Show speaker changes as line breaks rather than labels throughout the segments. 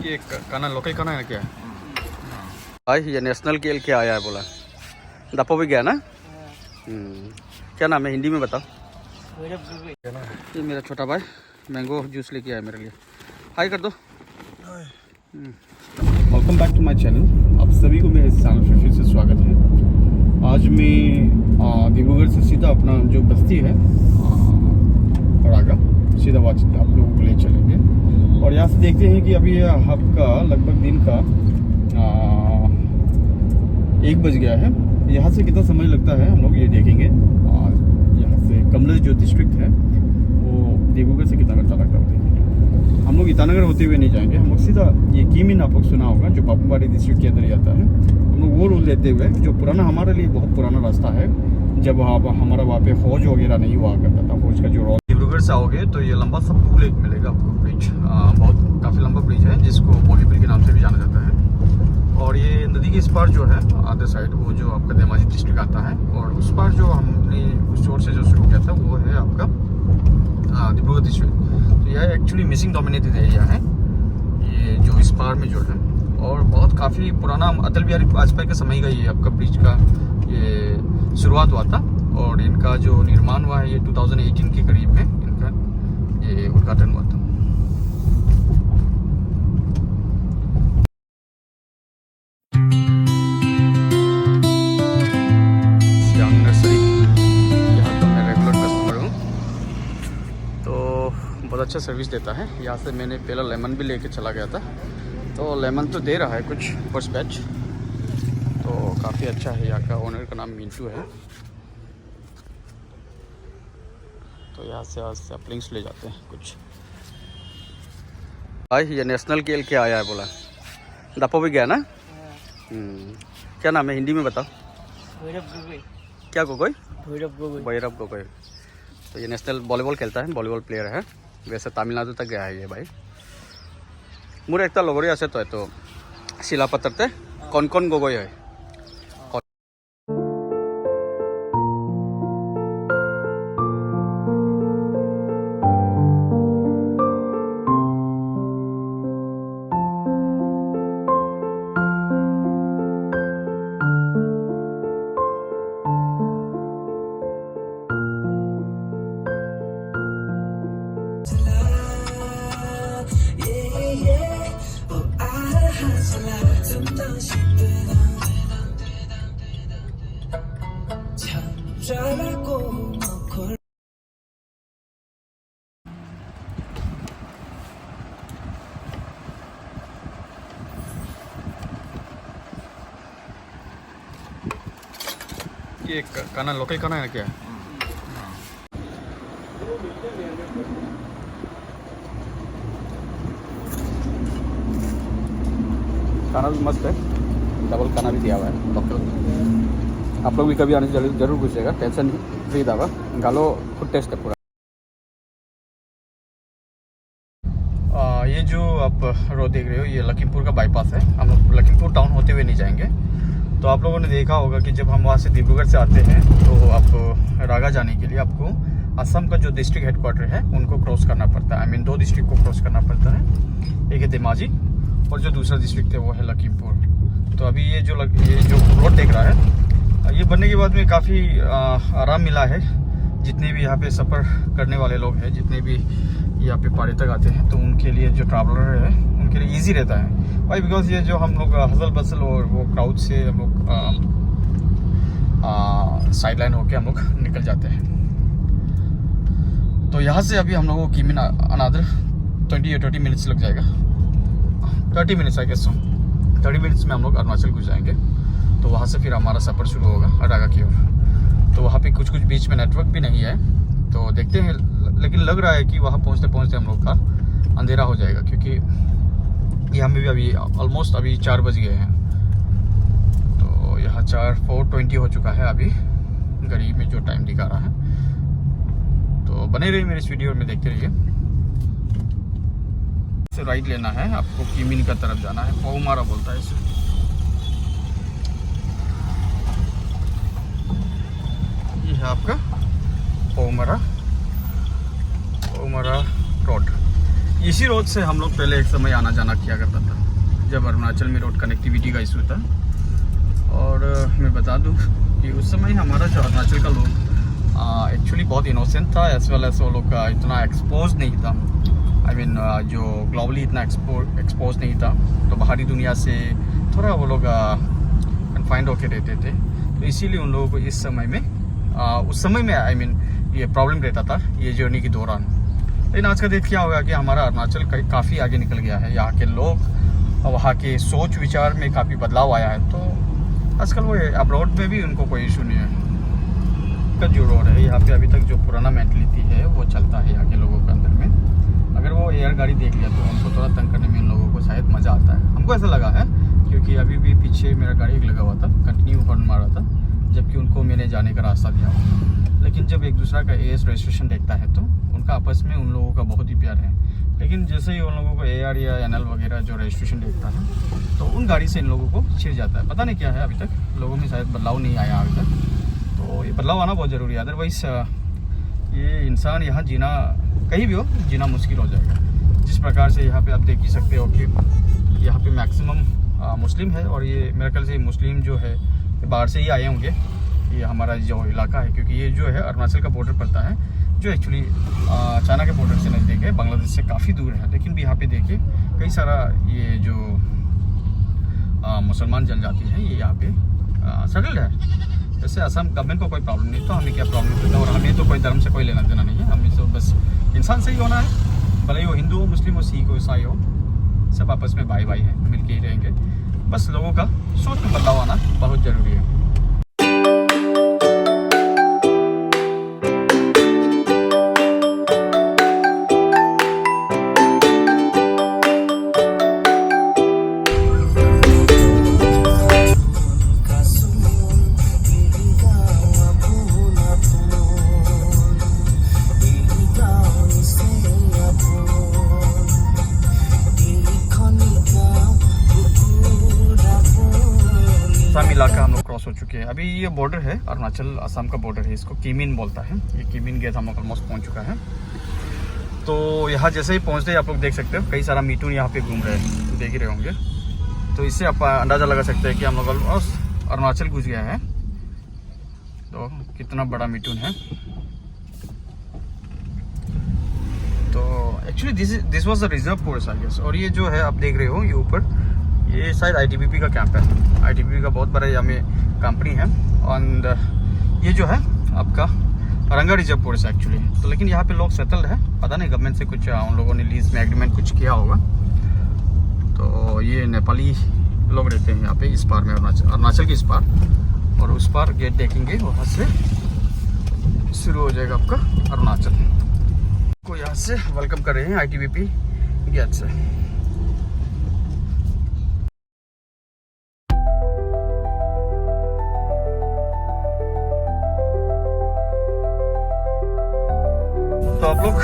ये काना लोकल काना है क्या? भाई ये नेशनल खेल के आया है बोला। दपो भी गया ना? क्या नाम है हिंदी में बताओ। ये मेरा छोटा भाई मैंगो जूस लेके आया मेरे लिए। हाय कर दो।
Welcome back to my channel. आप सभी को मेरे चैनल पे फिर से स्वागत है। आज मैं डिब्रूगढ़ से सीधा अपना जो बस्ती है परागा सीधा आप लोगों को ले चलेंगे और यहाँ से देखते हैं कि अभी आपका लगभग दिन का 1 बज गया है। यहाँ से कितना समय लगता है हम लोग ये देखेंगे। यहाँ से कमलेश जो डिस्ट्रिक्ट है वो डिब्रूगढ़ से कितना घंटा लगता है वो देखेंगे। हम लोग ईटानगर होते हुए नहीं जाएंगे, हम लोग सीधा ये कीमिन आप लोग सुना होगा जो पापुमपारे डिस्ट्रिक्ट के अंदर ही आता है। हम लोग वो रोड लेते हुए जो पुराना हमारे लिए बहुत पुराना रास्ता है, जब हमारा वहाँ पे फौज वगैरह नहीं हुआ करता था, फौज का जो रोड। डिब्रूगढ़ से आओगे तो ये लंबा सा पुल एक मिलेगा आपको, ब्रिज बहुत काफ़ी लंबा ब्रिज है जिसको बोगी ब्रिज के नाम से भी जाना जाता है। और ये नदी के इस पार जो है आधे साइड वो जो आपका धेमाजी डिस्ट्रिक्ट आता है, और उस पार जो हमने उस रोड से जो शुरू किया था वो है आपका डिब्रूगढ़ डिस्ट्रिक्ट। तो यह एक्चुअली मिसिंग डोमिनेटेड एरिया है ये जो इस पार में जो है, और बहुत काफ़ी पुराना अटल बिहारी वाजपेयी के समय का ये आपका ब्रिज का ये शुरुआत हुआ था, और इनका जो निर्माण हुआ है ये 2018 के करीब में इनका ये उद्घाटन हुआ था। बहुत अच्छा सर्विस देता है। यहाँ से मैंने पहला लेमन भी लेके चला गया था, तो लेमन तो दे रहा है कुछ फर्स्ट बैच, तो काफ़ी अच्छा है। यहाँ का ओनर का नाम मिंटू है। तो यहाँ से आज सैपलिंग्स ले जाते हैं कुछ। भाई ये नेशनल खेल के आया है बोला। दपो भी गया ना? क्या नाम है हिंदी में बताओ। क्या गोगोई? भैरव गोगोई। तो ये नेशनल वॉलीबॉल खेलता है, वॉलीबॉल प्लेयर है। वैसे तमिलनाडु तक गया है ये भाई। मोर एक लगोरी आसे तो शिलापत्तरते कौन कौन गोगोई है। ये काना लोकल काना है क्या? खाना भी मस्त है, डबल खाना भी दिया हुआ है लोकल। आप लोग भी कभी आने से जरूर घुसेगा, टेंशन नहीं, फ्री दावा गालो खुद टेस्ट है पूरा। ये जो आप रोड देख रहे हो ये लखीमपुर का बाईपास है। हम लोग लखीमपुर टाउन होते हुए नहीं जाएंगे। तो आप लोगों ने देखा होगा कि जब हम वहाँ से डिब्रूगढ़ से आते हैं तो आप रागा जाने के लिए आपको असम का जो डिस्ट्रिक्ट हेडक्वार्टर है उनको क्रॉस करना पड़ता है। 2 डिस्ट्रिक्ट को क्रॉस करना पड़ता है, एक है धेमाजी और जो दूसरा डिस्ट्रिक्ट है वो है लखीमपुर। तो अभी ये जो रोड देख रहा है ये बनने के बाद में काफ़ी आराम मिला है। जितने भी यहाँ पे सफ़र करने वाले लोग हैं, जितने भी यहाँ पे पर्यटक आते हैं, तो उनके लिए जो ट्रैवलर है उनके लिए ईजी रहता है। वाई बिकॉज ये जो हम लोग हसल बसल और वो क्राउड से हम लोग साइड लाइन होके हम लोग निकल जाते हैं। तो यहाँ से अभी हम लोगों को कीमिन अनदर 20 या 30 मिनट्स लग जाएगा। 30 minutes I guess so. 30 minutes में हम लोग अरुणाचल घुस जाएंगे। तो वहाँ से फिर हमारा सफ़र शुरू होगा रागा की ओर। तो वहाँ पे कुछ बीच में नेटवर्क भी नहीं है, तो देखते हैं। लेकिन लग रहा है कि वहाँ पहुँचते पहुँचते हम लोग का अंधेरा हो जाएगा, क्योंकि यहाँ में भी अभी ऑलमोस्ट अभी 4 बज गए हैं। तो यहाँ 4:20 हो चुका है अभी घड़ी में जो टाइम दिखा रहा है। तो बने रहिए मेरे इस वीडियो में, देखते रहिए। से राइट लेना है आपको, कीमिन का तरफ जाना है। पहुमारा बोलता है इसे। ये है आपका पहुमारा रोड।
इसी रोड से हम लोग पहले एक समय आना जाना किया करता था, जब अरुणाचल में रोड कनेक्टिविटी का इशू था। और मैं बता दूं कि उस समय हमारा जो अरुणाचल का लोग एक्चुअली बहुत इनोसेंट था, एज वेल एज वो लोग का इतना एक्सपोज नहीं था। आई मीन जो ग्लोबली इतना एक्सपोज नहीं था, तो बाहरी दुनिया से थोड़ा वो लोग कन्फाइंड होकर रहते थे। तो इसीलिए उन लोगों को इस समय में उस समय में आई मीन ये प्रॉब्लम रहता था ये जर्नी के दौरान। लेकिन आज का डेट क्या होगा कि हमारा अरुणाचल काफ़ी आगे निकल गया है, यहाँ के लोग वहाँ के सोच विचार में काफ़ी बदलाव आया है। तो आजकल वो अब्रॉड में भी उनको कोई इशू नहीं है। का जो रोड है यहाँ पे अभी तक जो पुराना मेंटलिटी है वो चलता है यहाँ के लोगों के अंदर में। अगर वो एयर गाड़ी देख लिया तो उनको थोड़ा तंग करने में इन लोगों को शायद मज़ा आता है, हमको ऐसा लगा है। क्योंकि अभी भी पीछे मेरा गाड़ी एक लगा हुआ था, कंटिन्यू हॉर्न मारा था, जबकि उनको मैंने जाने का रास्ता दिया हुआ। लेकिन जब एक दूसरा का एएस रजिस्ट्रेशन देखता है तो उनका आपस में उन लोगों का बहुत ही प्यार है। लेकिन जैसे ही उन लोगों को AR या NL वगैरह जो रजिस्ट्रेशन देखता है तो उन गाड़ी से इन लोगों को छिड़ जाता है। पता नहीं क्या है, अभी तक लोगों में शायद बदलाव नहीं आया अभी तक। तो ये बदलाव आना बहुत ज़रूरी है, अदरवाइज़ ये इंसान यहाँ जीना कहीं भी हो जीना मुश्किल हो जाएगा। जिस प्रकार से यहाँ पे आप देख ही सकते हो कि यहाँ पे मैक्सिमम मुस्लिम है, और ये मेरे ख्याल से मुस्लिम जो है बाहर से ही आए होंगे ये हमारा जो इलाका है। क्योंकि ये जो है अरुणाचल का बॉर्डर पड़ता है, जो एक्चुअली चाइना के बॉर्डर से नज़दीक है, बांग्लादेश से काफ़ी दूर है। लेकिन भी यहाँ पे देखिए कई सारा ये जो मुसलमान जनजाति है ये यहाँ पे सेटल्ड है। जैसे असम गवर्नमेंट को कोई प्रॉब्लम नहीं, तो हमें क्या प्रॉब्लम होता है। और हमें तो कोई धर्म से कोई लेना देना नहीं है, हमें तो बस इंसान सही होना है, भले ही वो हिंदू हो, मुस्लिम हो, सिख हो, ईसाई हो, सब आपस में भाई भाई हैं, मिल के ही रहेंगे। बस लोगों का सोच में बदलाव आना बहुत ज़रूरी है। इलाका हम लोग क्रॉस हो चुके हैं। अभी ये बॉर्डर है अरुणाचल असम का बॉर्डर है, इसको कीमिन बोलता है। ये कीमिन गेट हम लोग ऑलमोस्ट पहुंच चुका है। तो यहाँ जैसे ही पहुँचते आप लोग देख सकते हो कई सारा मीटून यहाँ पे घूम रहे हैं, देख ही रहे होंगे। तो इससे आप अंदाज़ा लगा सकते हैं कि हम लोग ऑलमोस्ट अरुणाचल घुस गया है। तो कितना बड़ा मीटून है। तो actually this was the reserve force I guess. और ये जो है आप देख रहे हो ये ऊपर, ये शायद ITBP का कैंप है। ITBP का बहुत बड़ा यहाँ में कंपनी है। और ये जो है आपका रंगा रिजर्व फोरेस्ट एक्चुअली। तो लेकिन यहाँ पे लोग सेटल्ड है, पता नहीं गवर्नमेंट से कुछ उन लोगों ने लीज में एग्रीमेंट कुछ किया होगा। तो ये नेपाली लोग रहते हैं यहाँ पे इस पार में, अरुणाचल के इस पार। और उस पार गेट देखेंगे, वहाँ से शुरू हो जाएगा आपका अरुणाचल को। यहाँ से वेलकम कर रहे हैं ITBP गेट से। तो आप लोग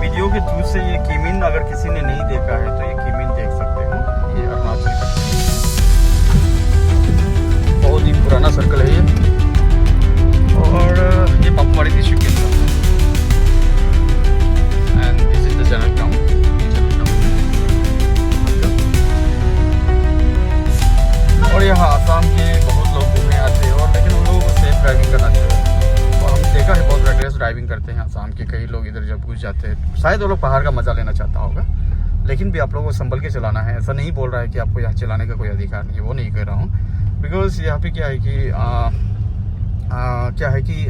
वीडियो के थ्रू से ये कीमिन अगर किसी ने नहीं देखा है तो ये कीमिन देख सकते हो। ये अरुणाचल का बहुत ही पुराना सर्कल है ये। और ये पपवाड़ी डिस्ट्रिक्ट के अंदर and this is the general town. और यहाँ आसाम के बहुत लोग घूमने आते हैं, और लेकिन उन लोगों को सेफ ड्राइविंग करना चाहिए। और हम देखा है बहुत रेगुलर ड्राइविंग करते हैं आसाम के कई लोग इधर जब घुस जाते हैं। शायद वो लोग पहाड़ का मज़ा लेना चाहता होगा, लेकिन भी आप लोगों को संभल के चलाना है। ऐसा नहीं बोल रहा है कि आपको यहाँ चलाने का कोई अधिकार नहीं है, वो नहीं कह रहा हूँ। बिकॉज यहाँ पे क्या है कि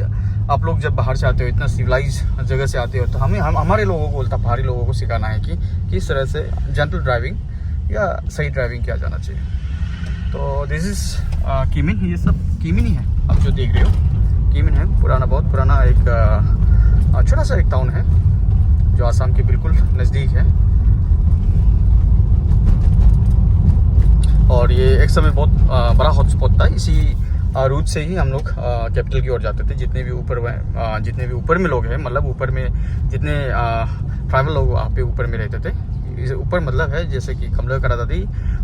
आप लोग जब बाहर से आते हो, इतना सिविलाइज जगह से आते हो, तो हमारे लोगों को बोलता पहाड़ी लोगों को सिखाना है कि किस तरह से जेंटल ड्राइविंग या सही ड्राइविंग किया जाना चाहिए। तो दिस इज़ कीमिन, ये सब कीमिन ही है आप जो देख रहे हो। कीमिन है पुराना, बहुत पुराना एक छोटा सा एक टाउन है जो आसाम के बिल्कुल नज़दीक है। और ये एक समय बहुत बड़ा हॉटस्पॉट था। इसी रूट से ही हम लोग कैपिटल की ओर जाते थे। जितने भी ऊपर में लोग हैं, मतलब ऊपर में जितने ट्राइबल लोग वहाँ पे ऊपर में रहते थे। ऊपर मतलब है जैसे कि कमला करादादी,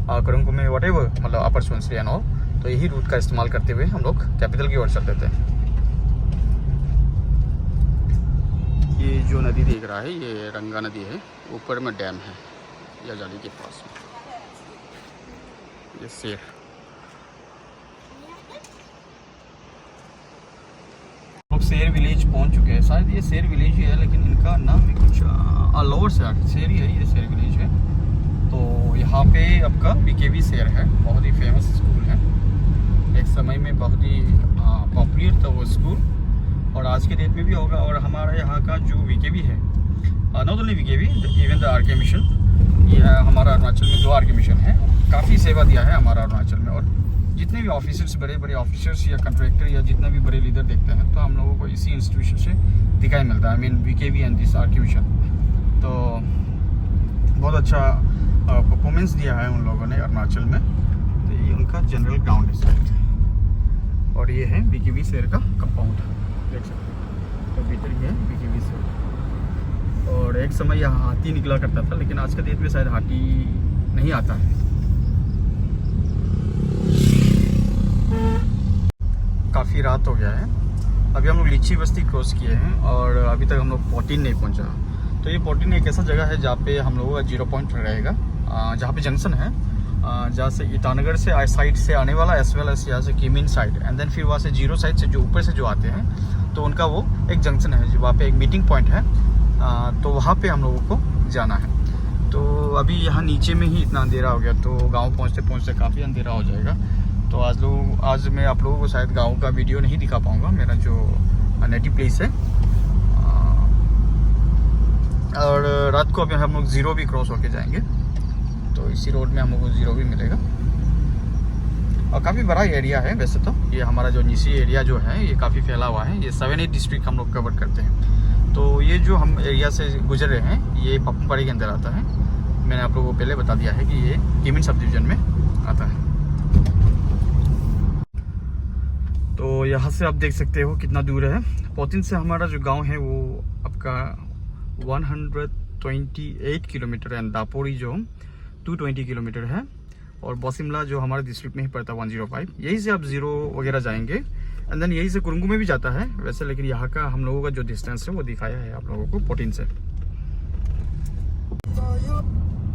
करुंगकुमे, व्हाटएवर, मतलब अपर सुनसरी एंड ऑल। तो यही रूट का इस्तेमाल करते हुए हम लोग कैपिटल की ओर चलते थे। ये जो नदी दिख रहा है ये रंगा नदी है, ऊपर में डैम है या जाली के पास में। ये शेर लोग शेर विलेज पहुंच चुके हैं। शायद ये शेर विलेज ही है, लेकिन इनका नाम भी कुछ लोअर शेर ही है, ये शेर विलेज है। तो यहाँ पे आपका बीकेवी शेर है, बहुत ही फेमस स्कूल है। एक समय में बहुत ही पॉपुलर था वो स्कूल, और आज के डेट में भी होगा। और हमारा यहाँ का जो वीकेवी है, not only VKV, even the RK mission, ये हमारा अरुणाचल में 2 आरके मिशन है। काफ़ी सेवा दिया है हमारा अरुणाचल में। और जितने भी ऑफिसर्स, बड़े बड़े ऑफिसर्स या कॉन्ट्रैक्टर या जितना भी बड़े लीडर देखते हैं, तो हम लोगों को इसी इंस्टीट्यूशन से दिखाई मिलता है। I mean VKV and this RK mission. तो बहुत अच्छा परफॉर्मेंस दिया है उन लोगों ने अरुणाचल में। तो ये उनका जनरल ग्राउंड है साइड, और ये है बीकेवी शेर का कंपाउंड, देख सकते हैं। तो भीतर ये है बीकेवी शेर। और एक समय यहाँ हाथी निकला करता था, लेकिन आज के डेट में शायद हाथी नहीं आता है। काफ़ी रात हो गया है, अभी हम लोग लीची बस्ती क्रॉस किए हैं और अभी तक हम लोग पोटीन नहीं पहुंचा। तो ये पोटीन एक ऐसा जगह है जहाँ पे हम लोगों का 0 पॉइंट रहेगा, जहाँ पे जंक्शन है, जहाँ से ईटानगर से साइड से आने वाला, एज वेल एज यहाँ से किमिन साइड, एंड देन फिर वहाँ से 0 साइड से जो ऊपर से जो आते हैं, तो उनका वो एक जंक्शन है, वहाँ पे एक मीटिंग पॉइंट है। तो वहाँ पे हम लोगों को जाना है। तो अभी यहाँ नीचे में ही इतना अंधेरा हो गया, तो गाँव पहुँचते पहुँचते काफ़ी अंधेरा हो जाएगा। तो आज मैं आप लोगों को शायद गाँव का वीडियो नहीं दिखा पाऊँगा, मेरा जो नेटिव प्लेस है। और रात को अभी हम लोग 0 भी क्रॉस होके जाएंगे, तो इसी रोड में हम लोग को 0 भी मिलेगा। और काफ़ी बड़ा एरिया है वैसे तो। ये हमारा जो नीसी एरिया जो है, ये काफ़ी फैला हुआ है। ये 7-8 डिस्ट्रिक्ट हम लोग कवर करते हैं। तो ये जो हम एरिया से गुजर रहे हैं, ये पप्पमपाड़ी के अंदर आता है। मैंने आप लोगों को पहले बता दिया है कि ये किमिन सब डिवीज़न में आता है। तो यहाँ से आप देख सकते हो कितना दूर है। पोतीन से हमारा जो गांव है वो आपका 128 किलोमीटर है, दापोरी जो 220 किलोमीटर है, और बोसिमला जो हमारे डिस्ट्रिक्ट में ही पड़ता है 105। यहीं से आप 0 वगैरह जाएंगे, एंड देन यहीं से कुरुंगू में भी जाता है वैसे, लेकिन यहाँ का हम लोगों का जो डिस्टेंस है वो दिखाया है आप लोगों को पोटीन से।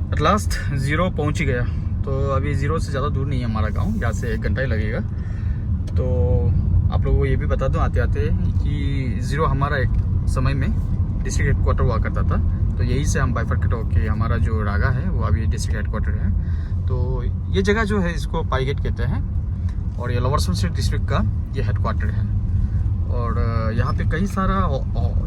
एट लास्ट 0 पहुँच ही गया। तो अभी 0 से ज़्यादा दूर नहीं है हमारा गाँव, यहाँ से 1 घंटा ही लगेगा। तो आप लोगों को ये भी बता दूं आते आते कि 0 हमारा एक समय में डिस्ट्रिक्ट हेडक्वार्टर हुआ करता था। तो यहीं से हम बाइफरकेट होके हमारा जो रागा है वो अभी डिस्ट्रिक्ट हेडक्वार्टर है। तो ये जगह जो है इसको पाईगेट कहते हैं, और ये लोअर सुबनसिरी डिस्ट्रिक्ट का ये हेडक्वार्टर है। और यहाँ पे कई सारा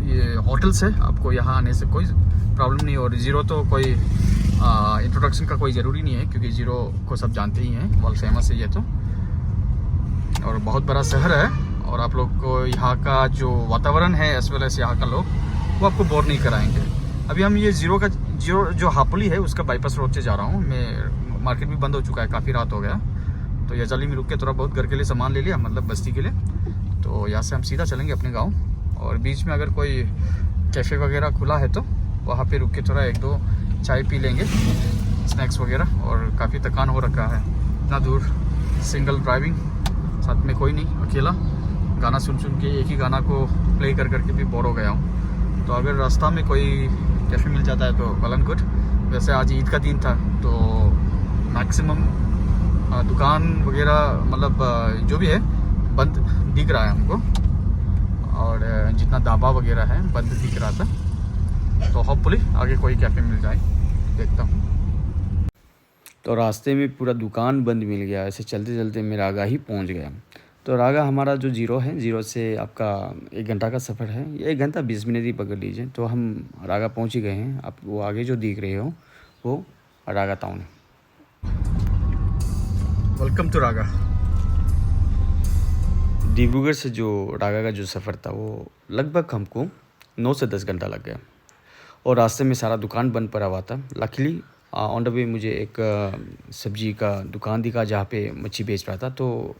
ये होटल्स है, आपको यहाँ आने से कोई प्रॉब्लम नहीं। और 0 तो कोई इंट्रोडक्शन का कोई ज़रूरी नहीं है, क्योंकि 0 को सब जानते ही हैं, वर्ल्ड फेमस है ये तो। और बहुत बड़ा शहर है, और आप लोग को यहाँ का जो वातावरण है एज वेल एज यहाँ का लोग, वो आपको बोर नहीं कराएंगे। अभी हम ये 0 का जो हापुली है उसका बाईपास रोड से जा रहा हूँ मैं। मार्केट भी बंद हो चुका है, काफ़ी रात हो गया। तो यजाली में रुक के थोड़ा बहुत घर के लिए सामान ले लिया, मतलब बस्ती के लिए। तो यहाँ से हम सीधा चलेंगे अपने गाँव, और बीच में अगर कोई कैफ़े वगैरह खुला है तो वहाँ पे रुक के थोड़ा 1-2 चाय पी लेंगे, स्नैक्स वगैरह। और काफ़ी थकान हो रखा है, इतना दूर सिंगल ड्राइविंग, साथ में कोई नहीं, अकेला गाना सुन के एक ही गाना को प्ले कर करके भी बोर हो गया हूँ। तो अगर रास्ता में कोई कैफ़े मिल जाता है तो वेल एंड गुड। वैसे आज ईद का दिन था, तो मैक्सिमम दुकान वगैरह मतलब जो भी है बंद दिख रहा है हमको, और जितना ढाबा वगैरह है बंद दिख रहा था। तो होपफुली आगे कोई कैफ़े मिल जाए, देखता हूँ। तो रास्ते में पूरा दुकान बंद मिल गया, ऐसे चलते चलते मैं रागा ही पहुंच गया। तो रागा हमारा जो 0 है, 0 से आपका 1 घंटा का सफ़र है, 1 घंटा 20 मिनट ही पकड़ लीजिए। तो हम रागा पहुंच ही गए हैं। आप वो आगे जो दिख रहे हो वो रागा टाउन है। वेलकम टू रागा। डिब्रूगढ़ से जो रागा का जो सफ़र था वो लगभग हमको 9 से 10 घंटा लग गया, और रास्ते में सारा दुकान बंद पड़ा हुआ था। लकीली ऑन द वे मुझे एक सब्जी का दुकान दिखा जहाँ पे मच्छी बेच रहा था, तो